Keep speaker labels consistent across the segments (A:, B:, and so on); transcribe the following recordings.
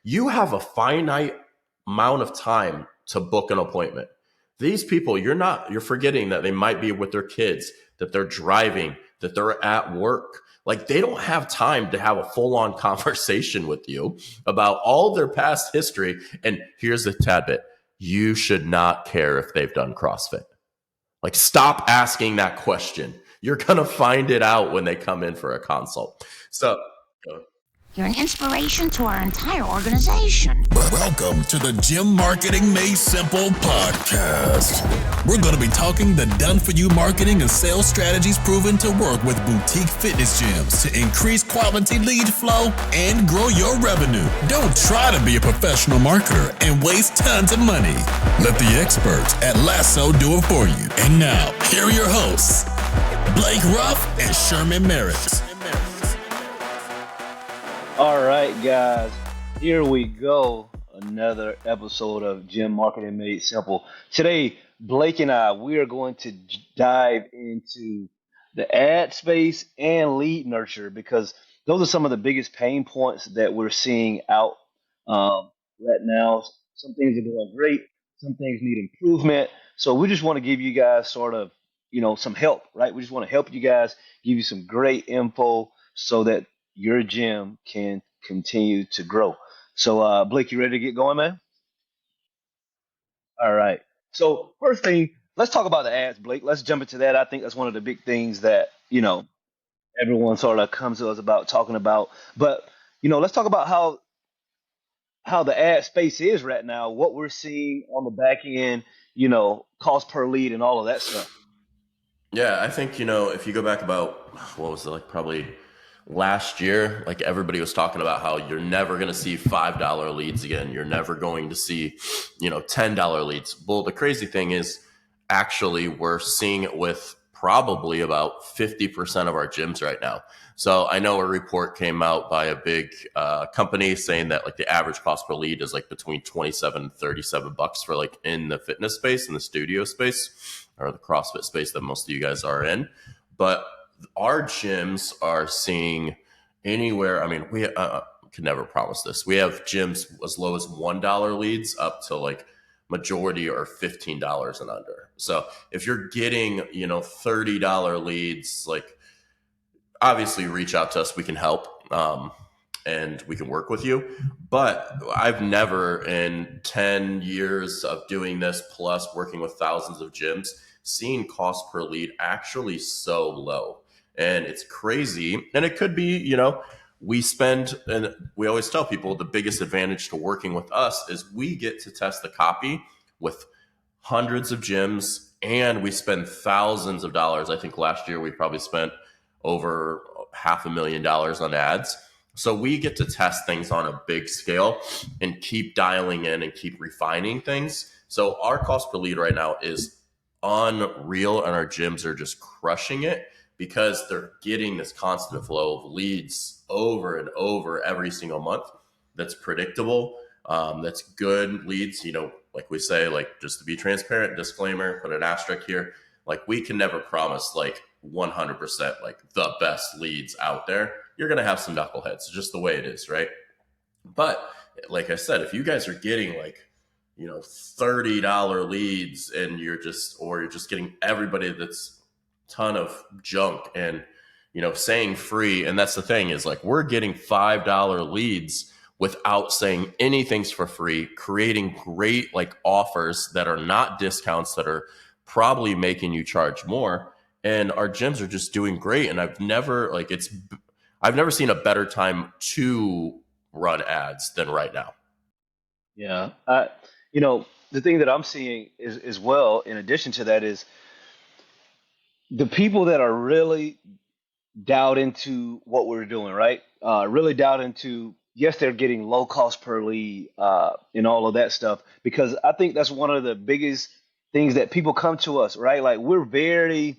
A: You have a finite amount of time to book an appointment. These people, you're forgetting that they might be with their kids, that they're driving, that they're at work. Like, they don't have time to have a full-on conversation with you about all their past history. And here's the tad bit. You should not care if they've done CrossFit. Like, stop asking that question. You're going to find it out when they come in for a consult. So
B: you're an inspiration to our entire organization.
C: Welcome to the Gym Marketing Made Simple podcast. We're going to be talking the done-for-you marketing and sales strategies proven to work with boutique fitness gyms to increase quality lead flow and grow your revenue. Don't try to be a professional marketer and waste tons of money. Let the experts at Lasso do it for you. And now, here are your hosts, Blake Ruff and Sherman Merritt.
D: All right, guys, here we go. Another episode of Gym Marketing Made Simple. Today, Blake and I, we are going to dive into the ad space and lead nurture, because those are some of the biggest pain points that we're seeing out right now. Some things are going great. Some things need improvement. So we just want to give you guys sort of, some help, right? We just want to help you guys, give you some great info so that your gym can continue to grow. So, Blake, you ready to get going, man? All right. So, first thing, let's talk about the ads, Blake. Let's jump into that. I think that's one of the big things that, everyone sort of comes to us about talking about. But, let's talk about how the ad space is right now, what we're seeing on the back end, cost per lead and all of that stuff.
A: Yeah, I think, if you go back about, what was it, like probably last year, like everybody was talking about how you're never going to see $5 leads again. You're never going to see, $10 leads. Well, the crazy thing is actually we're seeing it with probably about 50% of our gyms right now. So I know a report came out by a big company saying that like the average cost per lead is like between 27 and 37 bucks for like in the fitness space, in the studio space, or the CrossFit space that most of you guys are in. But our gyms are seeing anywhere. I mean, we can never promise this. We have gyms as low as $1 leads up to like majority or $15 and under. So if you're getting, $30 leads, like obviously reach out to us. We can help and we can work with you. But I've never in 10 years of doing this, plus working with thousands of gyms, seen cost per lead actually so low. And it's crazy. And it could be, we spend, and we always tell people the biggest advantage to working with us is we get to test the copy with hundreds of gyms, and we spend thousands of dollars. I think last year we probably spent over $500,000 on ads. So we get to test things on a big scale and keep dialing in and keep refining things. So our cost per lead right now is unreal, and our gyms are just crushing it because they're getting this constant flow of leads over and over every single month. That's predictable. That's good leads. Like we say, like, just to be transparent, disclaimer, put an asterisk here. Like, we can never promise like 100% like the best leads out there. You're going to have some knuckleheads. It's just the way it is, right? But like I said, if you guys are getting like, $30 leads and you're just getting everybody that's ton of junk and, saying free. And that's the thing is like, we're getting $5 leads without saying anything's for free, creating great like offers that are not discounts, that are probably making you charge more. And our gyms are just doing great. And I've never seen a better time to run ads than right now.
D: Yeah. The thing that I'm seeing is as well, in addition to that, is the people that are really dialed into what we're doing, right? Really dialed into, yes, they're getting low cost per lead and all of that stuff, because I think that's one of the biggest things that people come to us, right? Like, we're very,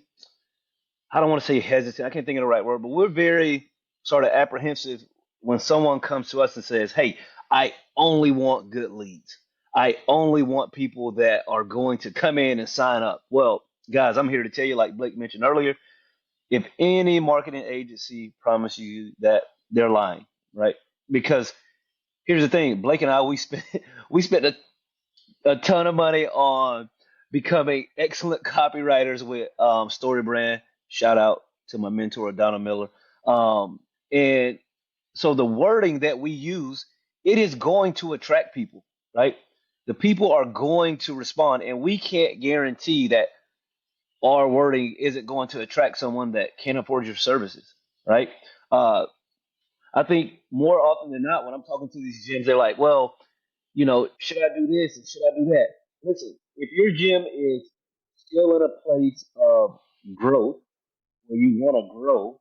D: I don't want to say hesitant, I can't think of the right word, but we're very sort of apprehensive when someone comes to us and says, hey, I only want good leads. I only want people that are going to come in and sign up. Well, guys, I'm here to tell you, like Blake mentioned earlier, if any marketing agency promise you that, they're lying, right? Because Here's the thing, Blake and I, we spent a ton of money on becoming excellent copywriters with StoryBrand. Shout out to my mentor Donna Miller. And so the wording that we use, it is going to attract people, right? The people are going to respond, and we can't guarantee that our wording isn't going to attract someone that can't afford your services, right? Uh, I think more often than not, when I'm talking to these gyms, they're like, well, should I do this and should I do that? Listen, if your gym is still in a place of growth where you want to grow,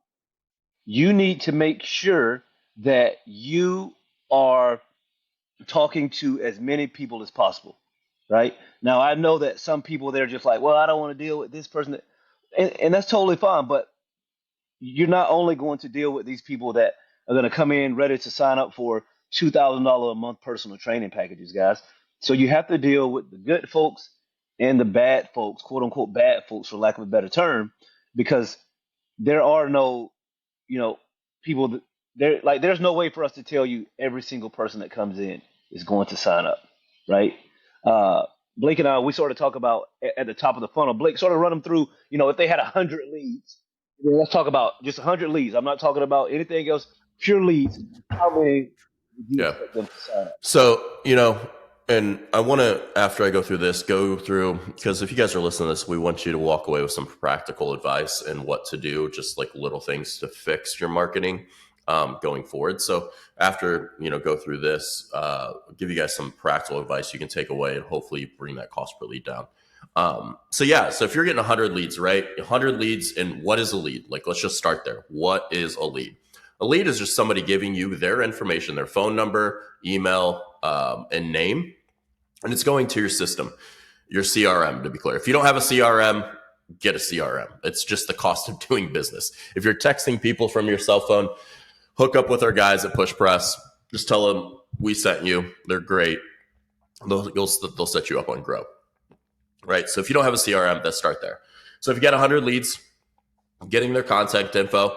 D: you need to make sure that you are talking to as many people as possible, right? Now, I know that some people they're just like, well, I don't want to deal with this person, and that's totally fine. But you're not only going to deal with these people that are going to come in ready to sign up for $2,000 a month personal training packages, guys. So you have to deal with the good folks and the bad folks, quote unquote bad folks, for lack of a better term, because there are no, you know, people that there like there's no way for us to tell you every single person that comes in is going to sign up, right? Uh, Blake and I, we sort of talk about at the top of the funnel. Blake sort of run them through, if they had 100 leads, then let's talk about just 100 leads. I'm not talking about anything else, pure leads. How many would you
A: Yeah.
D: expect them to sign up?
A: So, and I want to, after I go through this, because if you guys are listening to this, we want you to walk away with some practical advice and what to do, just like little things to fix your marketing going forward. So after, go through this, give you guys some practical advice you can take away and hopefully bring that cost per lead down. So if you're getting 100 leads, right? 100 leads, and what is a lead? Like, let's just start there. What is a lead? A lead is just somebody giving you their information, their phone number, email, and name, and it's going to your system, your CRM, to be clear. If you don't have a CRM, get a CRM. It's just the cost of doing business. If you're texting people from your cell phone, hook up with our guys at Push Press. Just tell them we sent you. They're great. They'll set you up on Grow. Right? So if you don't have a CRM, let's start there. So if you get 100 leads, getting their contact info,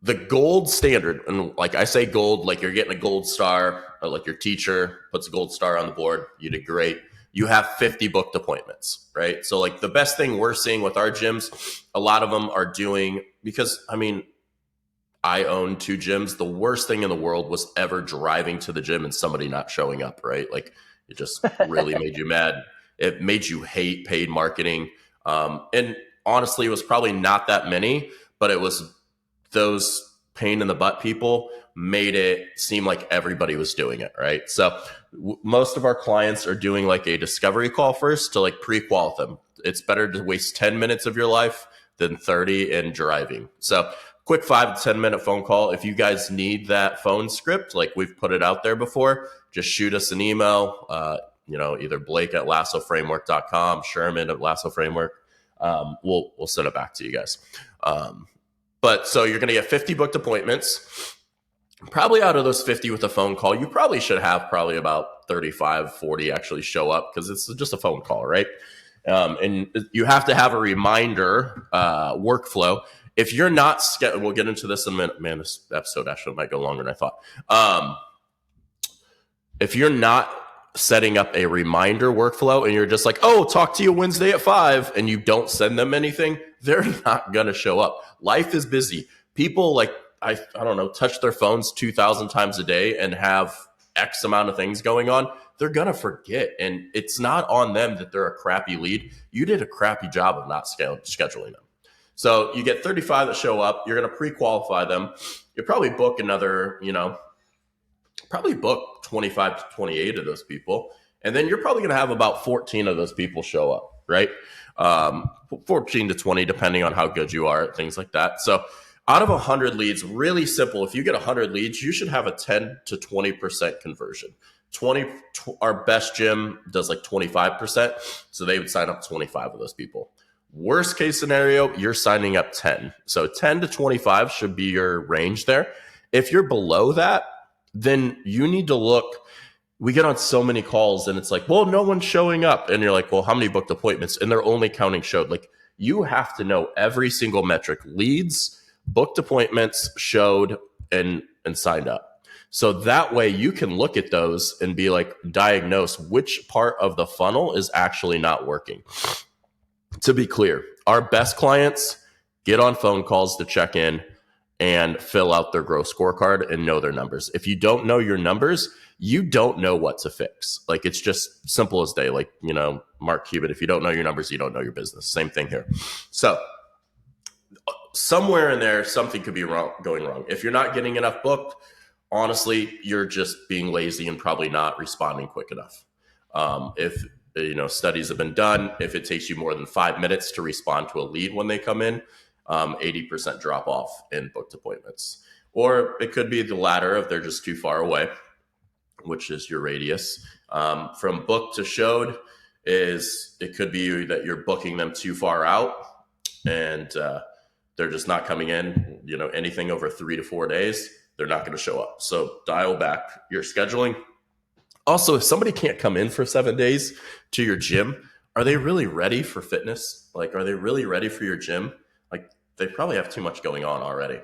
A: the gold standard, and like I say gold, like you're getting a gold star, or like your teacher puts a gold star on the board, you did great. You have 50 booked appointments, right? So like the best thing we're seeing with our gyms, a lot of them are doing, because I own 2 gyms. The worst thing in the world was ever driving to the gym and somebody not showing up, right? Like it just really made you mad. It made you hate paid marketing. And honestly, it was probably not that many, but it was those pain in the butt people made it seem like everybody was doing it, right? So most of our clients are doing like a discovery call first to like pre-qual them. It's better to waste 10 minutes of your life than 30 in driving. So quick 5 to 10 minute phone call. If you guys need that phone script, like we've put it out there before, just shoot us an email, either Blake at lassoframework.com, Sherman at Lasso Framework. We'll send it back to you guys. But so you're going to get 50 booked appointments. Probably out of those 50 with a phone call, you probably should have probably about 35, 40 actually show up because it's just a phone call, right? And you have to have a reminder workflow. If you're not, we'll get into this in a minute. Man, this episode actually might go longer than I thought. If you're not setting up a reminder workflow and you're just like, oh, talk to you Wednesday at 5, and you don't send them anything, they're not going to show up. Life is busy. People I don't know, touch their phones 2,000 times a day and have X amount of things going on. They're going to forget. And it's not on them that they're a crappy lead. You did a crappy job of not scheduling them. So you get 35 that show up. You're going to pre-qualify them. You probably book another, probably book 25 to 28 of those people. And then you're probably going to have about 14 of those people show up, right? 14 to 20, depending on how good you are at things like that. So out of 100 leads, really simple. If you get 100 leads, you should have a 10 to 20% conversion. Our best gym does like 25%. So they would sign up 25 of those people. Worst case scenario, you're signing up 10. So 10 to 25 should be your range there. If you're below that, then you need to look. We get on so many calls and it's like, well, no one's showing up. And you're like, well, how many booked appointments? And they're only counting showed. Like you have to know every single metric: leads, booked appointments, showed, and signed up. So that way you can look at those and be like, diagnose which part of the funnel is actually not working. To be clear, our best clients get on phone calls to check in and fill out their growth scorecard and know their numbers. If you don't know your numbers, you don't know what to fix. Like, it's just simple as day. Like, Mark Cuban, if you don't know your numbers, you don't know your business. Same thing here. So somewhere in there, something could be going wrong. If you're not getting enough booked, honestly, you're just being lazy and probably not responding quick enough. If studies have been done, if it takes you more than 5 minutes to respond to a lead when they come in, 80% drop off in booked appointments. Or it could be the latter, if they're just too far away, which is your radius. From booked to showed it could be that you're booking them too far out and they're just not coming in. Anything over 3 to 4 days, they're not going to show up. So dial back your scheduling. Also, if somebody can't come in for 7 days to your gym, are they really ready for fitness? Like, are they really ready for your gym? Like, they probably have too much going on already.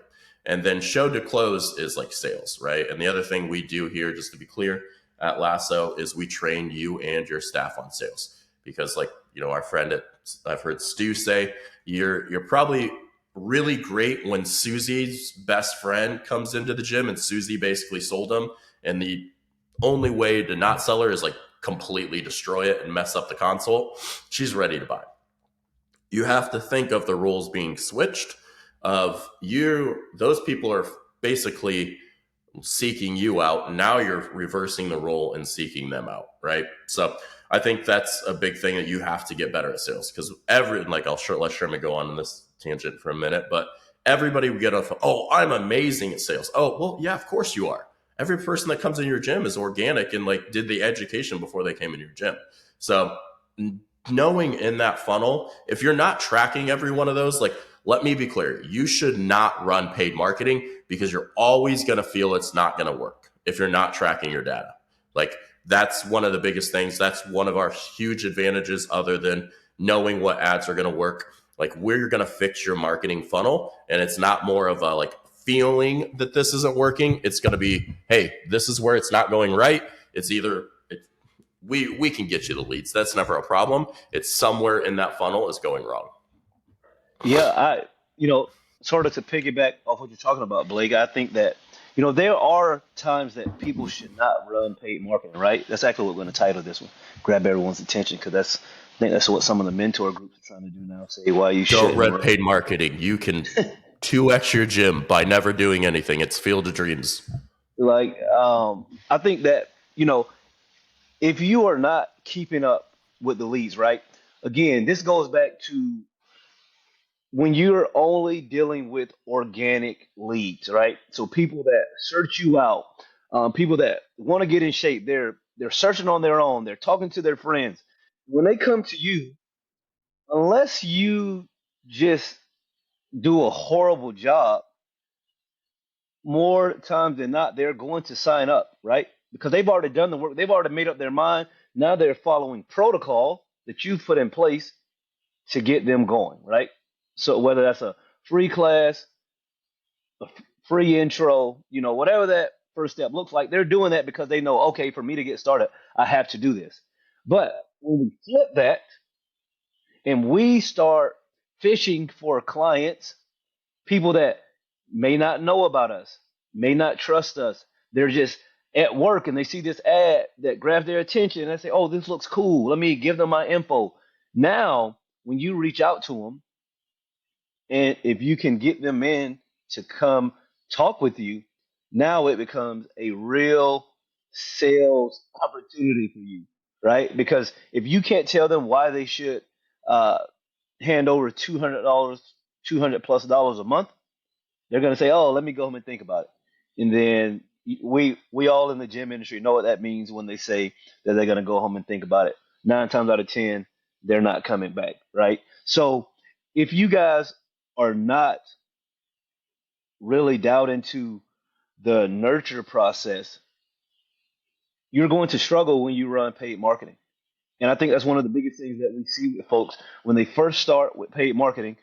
A: And then show to close is like sales, right? And the other thing we do here, just to be clear, at Lasso, is we train you and your staff on sales. Because our friend I've heard Stu say, you're probably really great when Susie's best friend comes into the gym and Susie basically sold him. And the only way to not sell her is like completely destroy it and mess up the consult. She's ready to buy. You have to think of the roles being switched of those people are basically seeking you out. Now you're reversing the role and seeking them out, right? So I think that's a big thing that you have to get better at sales, because let Sherman go on this tangent for a minute, but everybody would get off, oh, I'm amazing at sales. Oh, well, yeah, of course you are. Every person that comes in your gym is organic and did the education before they came in your gym. So knowing in that funnel, if you're not tracking every one of those, let me be clear, you should not run paid marketing, because you're always going to feel it's not going to work if you're not tracking your data. That's one of the biggest things. That's one of our huge advantages, other than knowing what ads are going to work. We're going to fix your marketing funnel, and it's not more of a feeling that this isn't working. It's going to be, hey, this is where it's not going right. It's either we can get you the leads. That's never a problem. It's somewhere in that funnel is going wrong.
D: Yeah, sort of to piggyback off what you're talking about, Blake, I think that, there are times that people should not run paid marketing, right? That's actually what we're going to title this one, grab everyone's attention, because I think that's what some of the mentor groups are trying to do now, say why you
A: don't
D: shouldn't
A: run paid marketing. You can 2x your gym by never doing anything. It's field of dreams.
D: I think that, if you are not keeping up with the leads, right? Again, this goes back to when you're only dealing with organic leads, right? So people that search you out, people that want to get in shape, they're searching on their own, they're talking to their friends. When they come to you, unless you just do a horrible job, more times than not, they're going to sign up, right? Because they've already done the work. They've already made up their mind. Now they're following protocol that you've put in place to get them going, right? So whether that's a free class, a free intro, whatever that first step looks like, they're doing that because they know, okay, for me to get started, I have to do this. But when we flip that and we start fishing for clients, people that may not know about us, may not trust us, they're just at work and they see this ad that grabs their attention and they say, oh, this looks cool. Let me give them my info. Now, when you reach out to them, and if you can get them in to come talk with you, now it becomes a real sales opportunity for you, right? Because if you can't tell them why they should hand over $200, $200+ a month, they're going to say, oh, let me go home and think about it. And then we all in the gym industry know what that means when they say that they're going to go home and think about it. 9 times out of 10, they're not coming back, right? So if you guys are not really dialed into the nurture process, you're going to struggle when you run paid marketing. And I think that's one of the biggest things that we see with folks when they first start with paid marketing.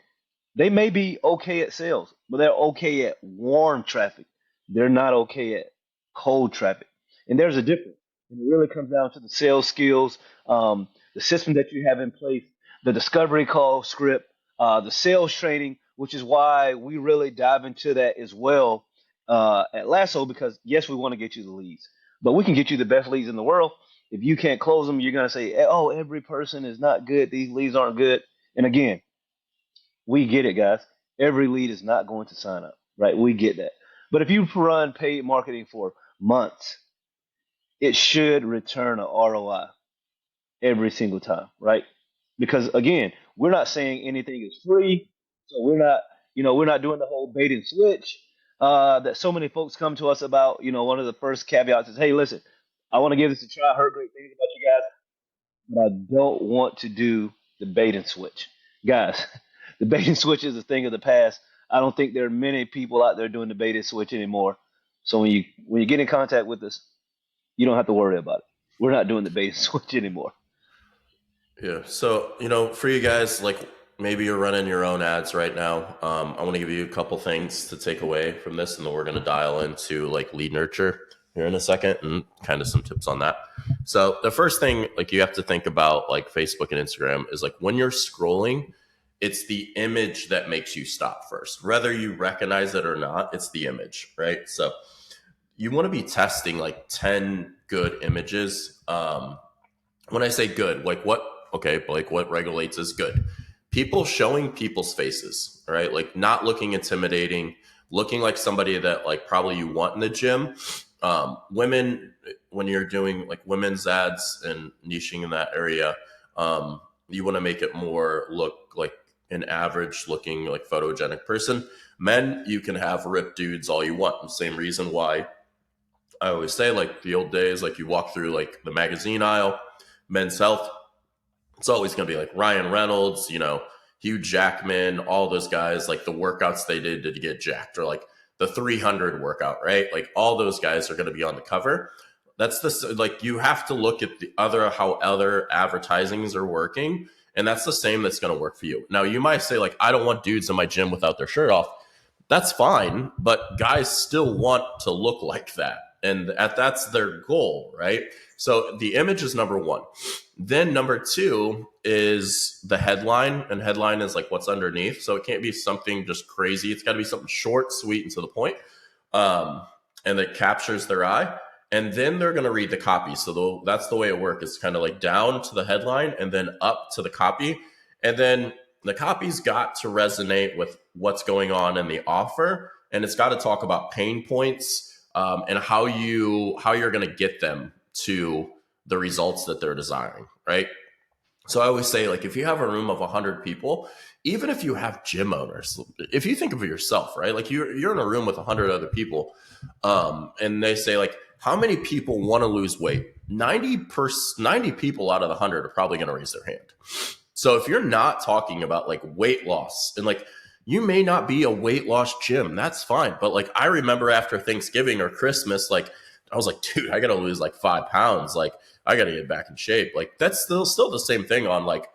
D: They may be okay at sales, but they're okay at warm traffic. They're not okay at cold traffic. And there's a difference. And it really comes down to the sales skills, the system that you have in place, the discovery call script, the sales training, which is why we really dive into that as well at Lasso, because yes, we want to get you the leads, but we can get you the best leads in the world. If you can't close them, you're going to say, oh, every person is not good. These leads aren't good. And again, we get it, guys. Every lead is not going to sign up, right? We get that. But if you run paid marketing for months, it should return an ROI every single time, right? Because again, we're not saying anything is free, so we're not doing the whole bait and switch that so many folks come to us about. One of the first caveats is, hey, listen, I want to give this a try. I heard great things about you guys, but I don't want to do the bait and switch, guys. The bait and switch is a thing of the past. I don't think there are many people out there doing the bait and switch anymore. So when you get in contact with us, you don't have to worry about it. We're not doing the bait and switch anymore.
A: Yeah. So, for you guys, like maybe you're running your own ads right now. I want to give you a couple things to take away from this, and then we're going to dial into like lead nurture here in a second and kind of some tips on that. So the first thing, like you have to think about like Facebook and Instagram is like when you're scrolling, it's the image that makes you stop first. Whether you recognize it or not, it's the image, right? So you want to be testing like 10 good images. When I say good, like what regulates as good? People showing people's faces, right? Like not looking intimidating, looking like somebody that like probably you want in the gym. Women, when you're doing like women's ads and niching in that area, you want to make it more look like an average looking like photogenic person. Men, you can have ripped dudes all you want. The same reason why I always say like the old days, like you walk through like the magazine aisle, Men's Health, it's always going to be like Ryan Reynolds, Hugh Jackman, all those guys, like the workouts they did to get jacked, or like the 300 workout, right? Like all those guys are going to be on the cover. That's like you have to look at how other advertisings are working, and that's the same that's going to work for you. Now you might say like, I don't want dudes in my gym without their shirt off. That's fine, but guys still want to look like that. And that's their goal, right? So the image is number one. Then number two is the headline, and headline is like what's underneath. So it can't be something just crazy. It's got to be something short, sweet, and to the point, and that captures their eye. And then they're going to read the copy. So that's the way it works. It's kind of like down to the headline and then up to the copy. And then the copy's got to resonate with what's going on in the offer, and it's got to talk about pain points. And how you're going to get them to the results that they're desiring, right? So I always say, like, if you have a room of 100 people, even if you have gym owners, if you think of yourself, right? Like you're in a room with 100 other people, and they say, like, how many people want to lose weight? 90 people out of the 100 are probably going to raise their hand. So if you're not talking about like weight loss and like, you may not be a weight loss gym. That's fine. But like, I remember after Thanksgiving or Christmas, like I was like, dude, I got to lose like 5 pounds. Like I got to get back in shape. Like that's still the same thing on like,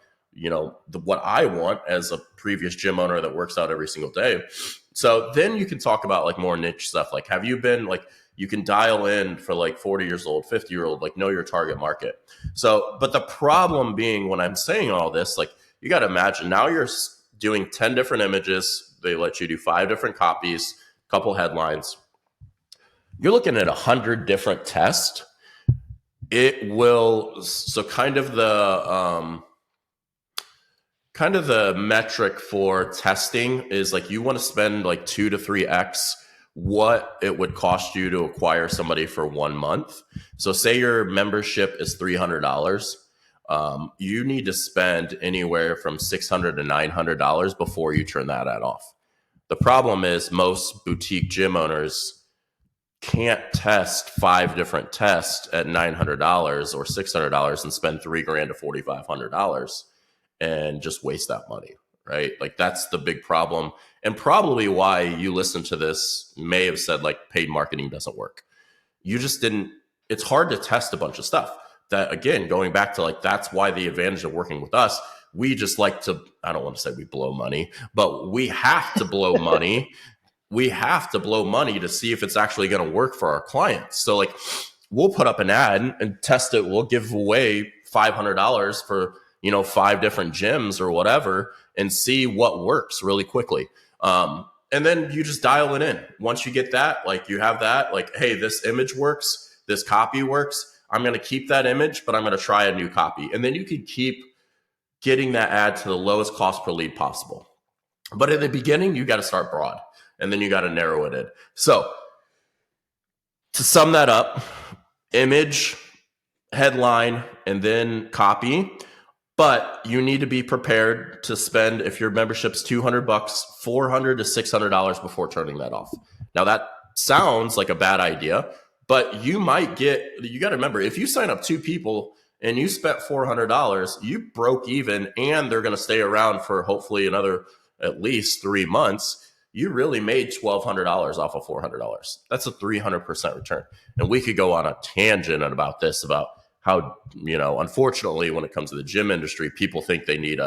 A: what I want as a previous gym owner that works out every single day. So then you can talk about like more niche stuff. Like, have you been like, you can dial in for like 40 years old, 50-year-old, like know your target market. So, but the problem being when I'm saying all this, like you got to imagine now you're doing 10 different images. They let you do 5 different copies, a couple headlines. You're looking at 100 different tests. It will, so kind of the metric for testing is like you want to spend like 2 to 3x what it would cost you to acquire somebody for 1 month. So say your membership is $300. You need to spend anywhere from $600 to $900 before you turn that ad off. The problem is most boutique gym owners can't test 5 different tests at $900 or $600 and spend $3,000 to $4,500 and just waste that money, right? Like that's the big problem. And probably why you listen to this may have said like paid marketing doesn't work. You just didn't, it's hard to test a bunch of stuff. That again, going back to like, that's why the advantage of working with us, we just like to, I don't want to say we blow money, but we have to blow money we have to blow money to see if it's actually going to work for our clients. So like we'll put up an ad and test it. We'll give away $500 for, 5 different gyms or whatever and see what works really quickly. And then you just dial it in. Once you get that, like you have that, like, hey, this image works, this copy works. I'm going to keep that image, but I'm going to try a new copy. And then you can keep getting that ad to the lowest cost per lead possible. But in the beginning, you got to start broad and then you got to narrow it in. So to sum that up, image, headline, and then copy. But you need to be prepared to spend, if your membership's $200, $400 to $600 before turning that off. Now that sounds like a bad idea, but you got to remember, if you sign up 2 people and you spent $400, you broke even and they're going to stay around for hopefully another at least 3 months. You really made $1,200 off of $400. That's a 300% return. And we could go on a tangent about this, about how, unfortunately, when it comes to the gym industry, people think they need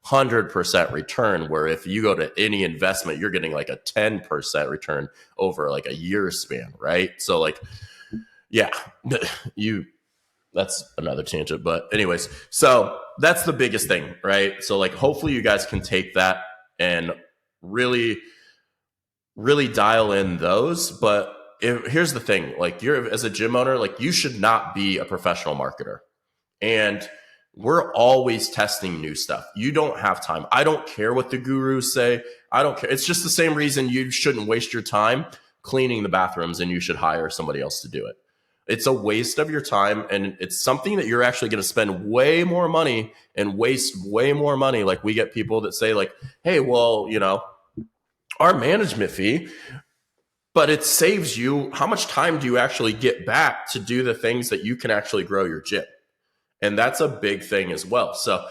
A: 100% return, where if you go to any investment, you're getting like a 10% return over like a year span, right? So like, yeah, that's another tangent. But anyways, so that's the biggest thing, right? So like, hopefully you guys can take that and really, really dial in those. But here's the thing, like you're as a gym owner, like you should not be a professional marketer. And we're always testing new stuff. You don't have time. I don't care what the gurus say. I don't care. It's just the same reason you shouldn't waste your time cleaning the bathrooms and you should hire somebody else to do it. It's a waste of your time. And it's something that you're actually going to spend way more money and waste way more money. Like we get people that say like, hey, well, our management fee, but it saves you. How much time do you actually get back to do the things that you can actually grow your gym? And that's a big thing as well. So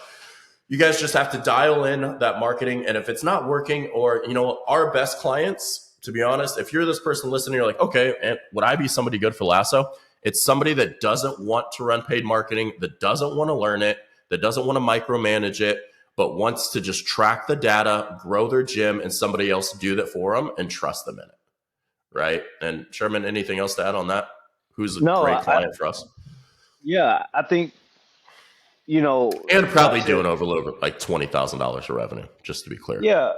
A: you guys just have to dial in that marketing. And if it's not working, or, our best clients, to be honest, if you're this person listening, you're like, okay, and would I be somebody good for Lasso? It's somebody that doesn't want to run paid marketing, that doesn't want to learn it, that doesn't want to micromanage it, but wants to just track the data, grow their gym, and somebody else do that for them and trust them in it. Right. And Sherman, anything else to add on that? Who's a great client for us?
D: Yeah, I think,
A: and probably doing over like $20,000 of revenue, just to be clear.
D: Yeah,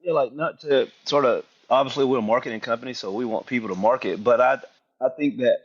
D: like not to sort of, obviously we're a marketing company, so we want people to market, but I think that,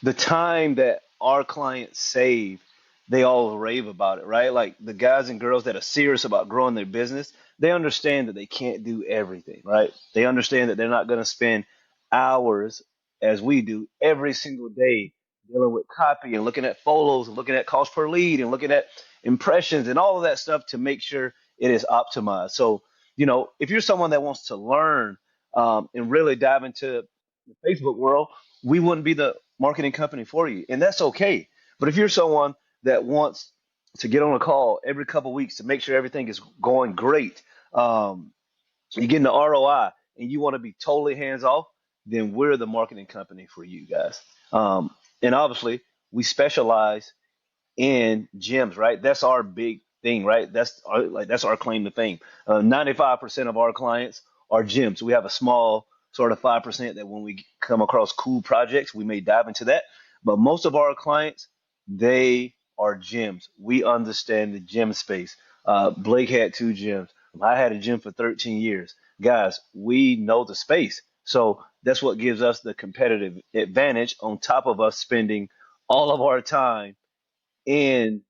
D: the time that our clients save, they all rave about it, right? Like the guys and girls that are serious about growing their business, they understand that they can't do everything, right? They understand that they're not going to spend hours as we do every single day dealing with copy and looking at photos and looking at cost per lead and looking at impressions and all of that stuff to make sure it is optimized. So, if you're someone that wants to learn and really dive into the Facebook world, we wouldn't be the marketing company for you. And that's okay. But if you're someone that wants to get on a call every couple of weeks to make sure everything is going great, you're getting the ROI, and you want to be totally hands off, then we're the marketing company for you guys. And obviously, we specialize in gyms, right? That's our big thing, right? That's our claim to fame. 95% of our clients are gyms. We have a small sort of 5% that when we come across cool projects, we may dive into that. But most of our clients, they are gyms. We understand the gym space. Blake had 2 gyms. I had a gym for 13 years. Guys, we know the space. So that's what gives us the competitive advantage on top of us spending all of our time in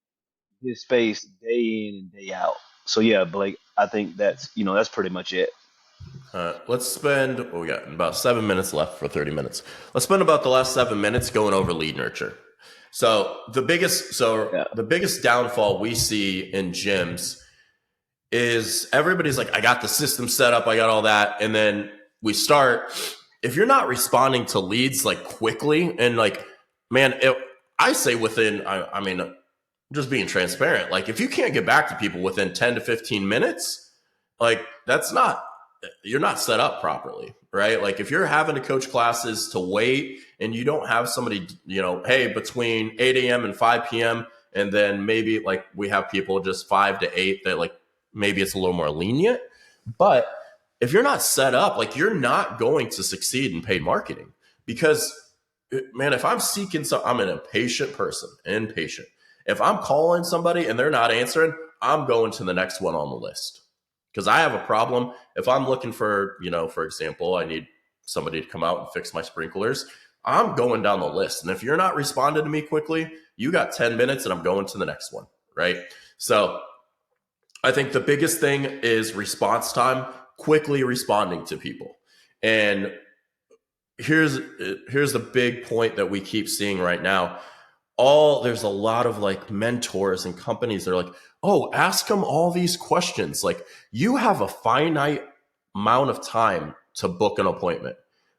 D: this space day in and day out. So yeah, Blake, I think that's pretty much it.
A: Let's spend, we got about 7 minutes left for 30 minutes. Let's spend about the last 7 minutes going over lead nurture. So the biggest downfall we see in gyms is everybody's like, I got the system set up, I got all that. And then we start, if you're not responding to leads like quickly and like, man, I say within, I mean, just being transparent, like if you can't get back to people within 10 to 15 minutes, like you're not set up properly, right? Like if you're having to coach classes to wait and you don't have somebody, hey, between 8 a.m. and 5 p.m. And then maybe like we have people just 5 to 8 that like, maybe it's a little more lenient, but if you're not set up, like you're not going to succeed in paid marketing because man, if I'm seeking some, I'm an impatient person, impatient. If I'm calling somebody and they're not answering, I'm going to the next one on the list because I have a problem. If I'm looking for, for example, I need somebody to come out and fix my sprinklers, I'm going down the list. And if you're not responding to me quickly, you got 10 minutes and I'm going to the next one, right? So I think the biggest thing is response time, quickly responding to people. And here's the big point that we keep seeing right now. There's a lot of like mentors and companies that are like, oh, ask them all these questions. Like you have a finite amount of time to book an appointment.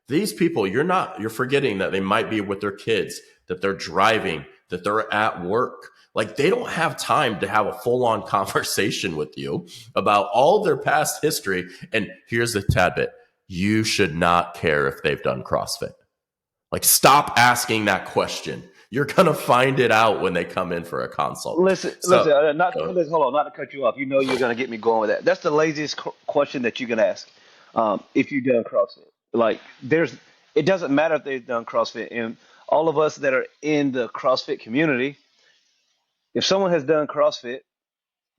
A: These people, you're forgetting that they might be with their kids, that they're driving, that they're at work. Like they don't have time to have a full-on conversation with you about all their past history. And here's the tad bit. You should not care if they've done CrossFit. Like stop asking that question. You're going to find it out when they come in for a consult.
D: Listen, hold on, not to cut you off. You know you're going to get me going with that. That's the laziest question that you can ask. If you've done CrossFit, like it doesn't matter if they've done CrossFit. And all of us that are in the CrossFit community, if someone has done CrossFit,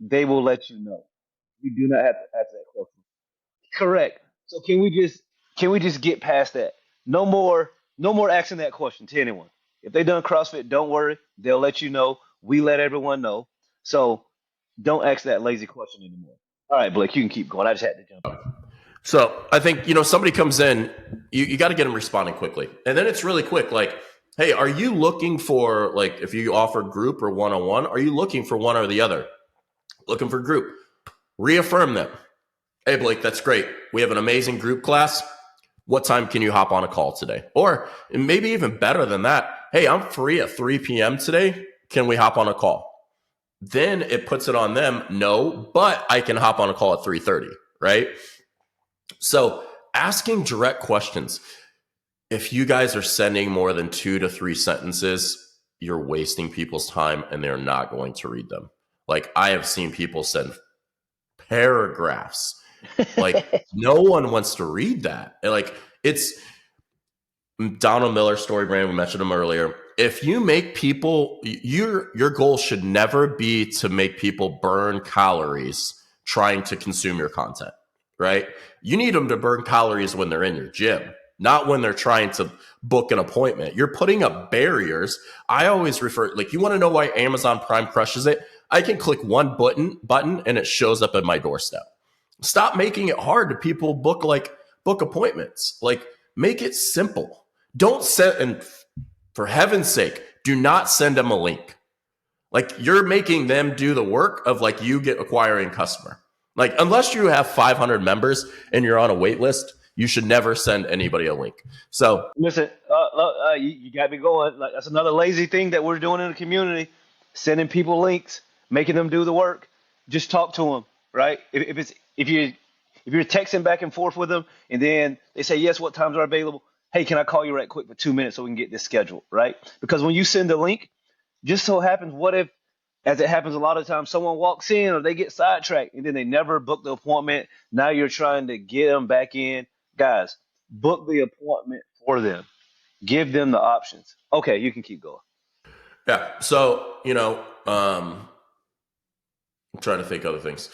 D: they will let you know. You do not have to ask that question. Correct. So can we just get past that? No more asking that question to anyone. If they done CrossFit, don't worry. They'll let you know. We let everyone know. So don't ask that lazy question anymore. All right, Blake, you can keep going. I just had to jump in.
A: So I think, somebody comes in, you got to get them responding quickly. And then it's really quick. Like, hey, are you looking for, like, if you offer group or one-on-one, are you looking for one or the other? Looking for group. Reaffirm them. Hey, Blake, that's great. We have an amazing group class. What time can you hop on a call today? Or maybe even better than that. Hey, I'm free at 3 p.m. today. Can we hop on a call? Then it puts it on them. No, but I can hop on a call at 3:30, right? So asking direct questions. If you guys are sending more than 2 to 3 sentences, you're wasting people's time and they're not going to read them. Like I have seen people send paragraphs. Like no one wants to read that. Like it's Donald Miller, story brand. We mentioned him earlier. If you make people, your goal should never be to make people burn calories trying to consume your content, right? You need them to burn calories when they're in your gym, not when they're trying to book an appointment. You're putting up barriers. I always refer, like, you want to know why Amazon Prime crushes it? I can click one button and it shows up at my doorstep. Stop making it hard to people book appointments. Like, make it simple. Don't send, and for heaven's sake, do not send them a link. Like, you're making them do the work of like you get acquiring customer. Like, unless you have 500 members and you're on a wait list, you should never send anybody a link. So
D: listen, you got me going. Like, that's another lazy thing that we're doing in the community, sending people links, making them do the work. Just talk to them, right? If you're texting back and forth with them and then they say, yes, what times are available? Hey, can I call you right quick for 2 minutes so we can get this scheduled, right? Because when you send a link, just so happens, what if, as it happens a lot of times, someone walks in or they get sidetracked and then they never book the appointment. Now you're trying to get them back in. Guys, book the appointment for them. Give them the options. Okay, you can keep going.
A: Yeah. So, I'm trying to think of other things.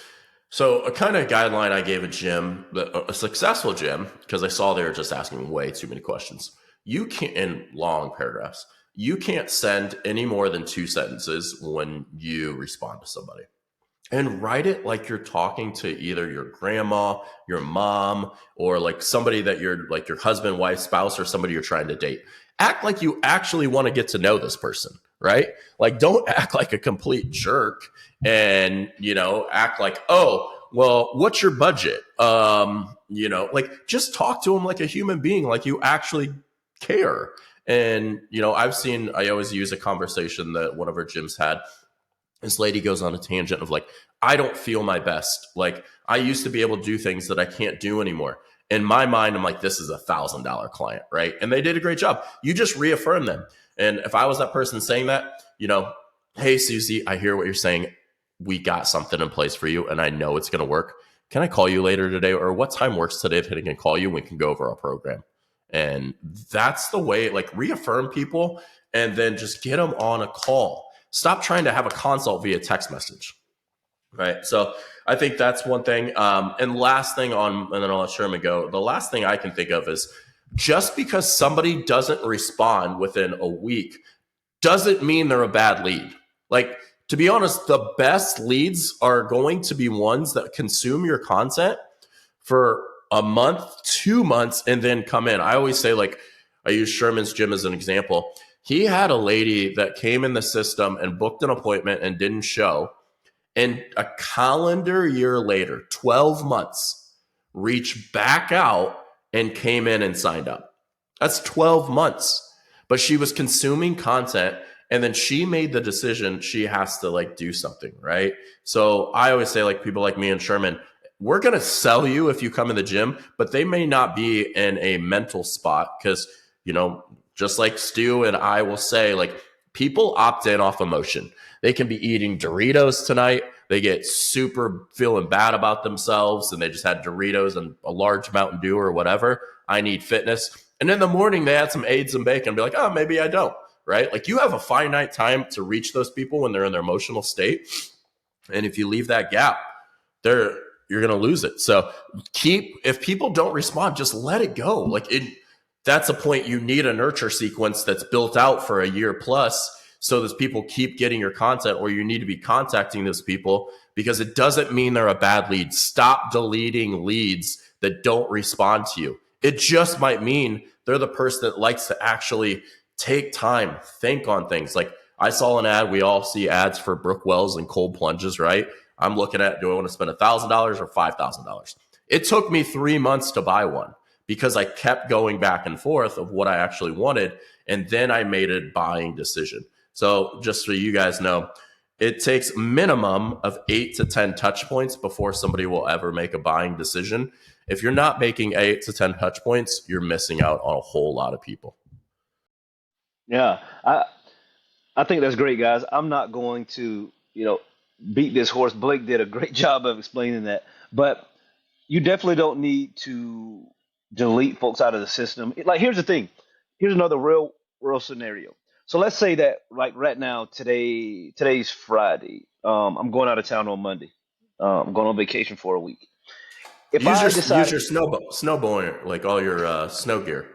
A: So a kind of guideline I gave a gym, a successful gym, because I saw they were just asking way too many questions. You can't, in long paragraphs, you can't send any more than 2 sentences when you respond to somebody. And write it like you're talking to either your grandma, your mom, or like somebody that you're like your husband, wife, spouse, or somebody you're trying to date. Act like you actually want to get to know this person, right? Like, don't act like a complete jerk and, act like, oh, well, what's your budget? Like, just talk to them like a human being, like you actually care. And, I always use a conversation that one of our gyms had. This lady goes on a tangent of like, I don't feel my best. Like, I used to be able to do things that I can't do anymore. In my mind, I'm like, this is $1,000 client, right? And they did a great job. You just reaffirm them. And if I was that person saying that, hey, Susie, I hear what you're saying. We got something in place for you, and I know it's going to work. can I call you later today? Or what time works today if I can call you? We can go over our program. And that's the way, like, reaffirm people and then just get them on a call. Stop trying to have a consult via text message. Right. So I think that's one thing. And last thing on, and then I'll let Sherman go. The last thing I can think of is just because somebody doesn't respond within a week doesn't mean they're a bad lead. Like, to be honest, the best leads are going to be ones that consume your content for a month, 2 months, and then come in. I always say, like, I use Sherman's gym as an example. He had a lady that came in the system and booked an appointment and didn't show. And a calendar year later, 12 months, reached back out and came in and signed up. That's 12 months. But she was consuming content, and then she made the decision she has to, like, do something, right? So I always say, like, people like me and Sherman, we're going to sell you if you come in the gym, but they may not be in a mental spot because, just like Stu and I will say, like, people opt in off emotion. They can be eating Doritos tonight. They get super feeling bad about themselves and they just had Doritos and a large Mountain Dew or whatever. I need fitness. And in the morning, they had some eggs and bacon and be like, oh, maybe I don't, right? Like, you have a finite time to reach those people when they're in their emotional state. And if you leave that gap, you're going to lose it. So if people don't respond, just let it go. Like, that's a point you need a nurture sequence that's built out for a year plus so that people keep getting your content, or you need to be contacting those people because it doesn't mean they're a bad lead. Stop deleting leads that don't respond to you. It just might mean they're the person that likes to actually take time, think on things. Like, I saw an ad. We all see ads for Brook Wells and cold plunges, right? I'm looking at, do I want to spend $1,000 or $5,000? It took me 3 months to buy one because I kept going back and forth of what I actually wanted. And then I made a buying decision. So just so you guys know, it takes minimum of 8 to 10 touch points before somebody will ever make a buying decision. If you're not making 8 to 10 touch points, you're missing out on a whole lot of people.
D: Yeah, I think that's great, guys. I'm not going to, beat this horse. Blake did a great job of explaining that. But you definitely don't need to delete folks out of the system. Like, here's the thing. Here's another real world scenario. So let's say that, like, right now, today's Friday. I'm going out of town on Monday. I'm going on vacation for a week. If
A: use
D: I
A: your
D: decide,
A: snowboarding, like all your snow gear,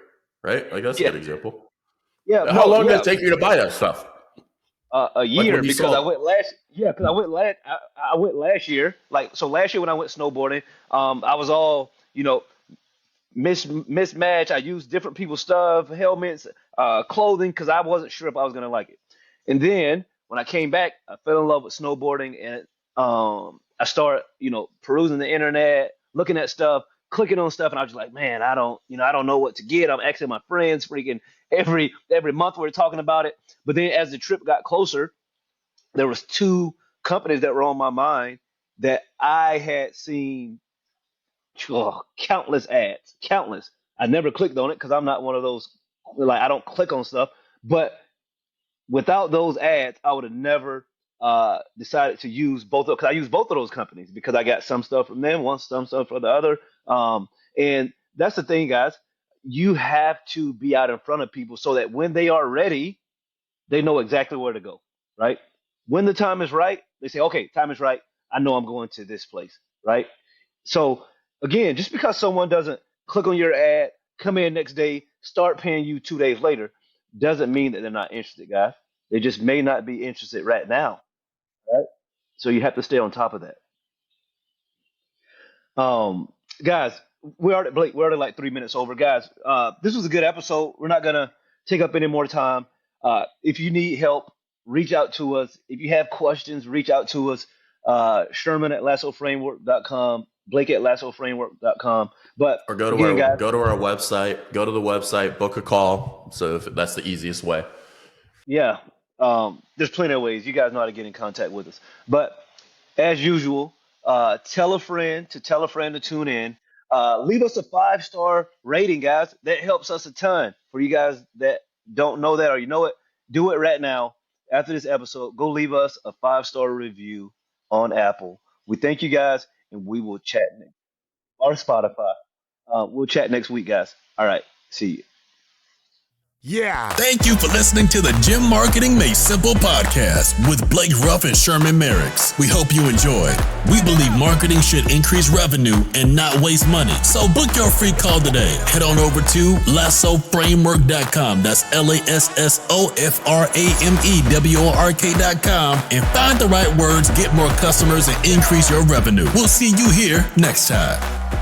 A: right? Like, that's a
D: yeah,
A: good example.
D: yeah,
A: How
D: no,
A: long did
D: yeah,
A: it take you to buy that stuff?
D: a
A: Like,
D: year
A: when you
D: because I
A: saw,
D: went last. Yeah, because I went last year. Like, so last year when I went snowboarding, I was all, mismatch. I used different people's stuff, helmets, clothing, because I wasn't sure if I was gonna like it. And then when I came back, I fell in love with snowboarding, and I started, perusing the internet, looking at stuff, clicking on stuff, and I was just like, man, I don't know what to get. I'm asking my friends, freaking every month we're talking about it. But then as the trip got closer, there was two companies that were on my mind that I had seen countless ads, countless. I never clicked on it because I'm not one of those, like, I don't click on stuff. But without those ads, I would have never decided to use both of, because I use both of those companies because I got some stuff from them, some stuff from the other. And that's the thing, guys. You have to be out in front of people so that when they are ready, they know exactly where to go, right? When the time is right, they say, okay, time is right. I know I'm going to this place, right? So again, just because someone doesn't click on your ad, come in next day, start paying you 2 days later, doesn't mean that they're not interested, guys. They just may not be interested right now, right? So you have to stay on top of that. Guys, Blake, we're already like 3 minutes over, guys. This was a good episode. We're not gonna take up any more time. If you need help, reach out to us. If you have questions, reach out to us. Sherman at lassoframework.com, Blake at lassoframework.com. But
A: or go to
D: again, guys,
A: our website, go to the website, book a call. So if that's the easiest way.
D: yeah, there's plenty of ways. You guys know how to get in contact with us. But as usual, tell a friend to tune in. Leave us a 5-star rating, guys. That helps us a ton. For you guys that don't know that or you know it, do it right now. After this episode, go leave us a 5-star review on Apple. We thank you guys. and we will chat or Spotify. We'll chat next week, guys. All right. See you.
C: Yeah. Thank you for listening to the Gym Marketing Made Simple podcast with Blake Ruff and Sherman Merricks. We hope you enjoyed. We believe marketing should increase revenue and not waste money. So book your free call today. Head on over to lassoframework.com. That's lassoframework.com and find the right words, get more customers, and increase your revenue. We'll see you here next time.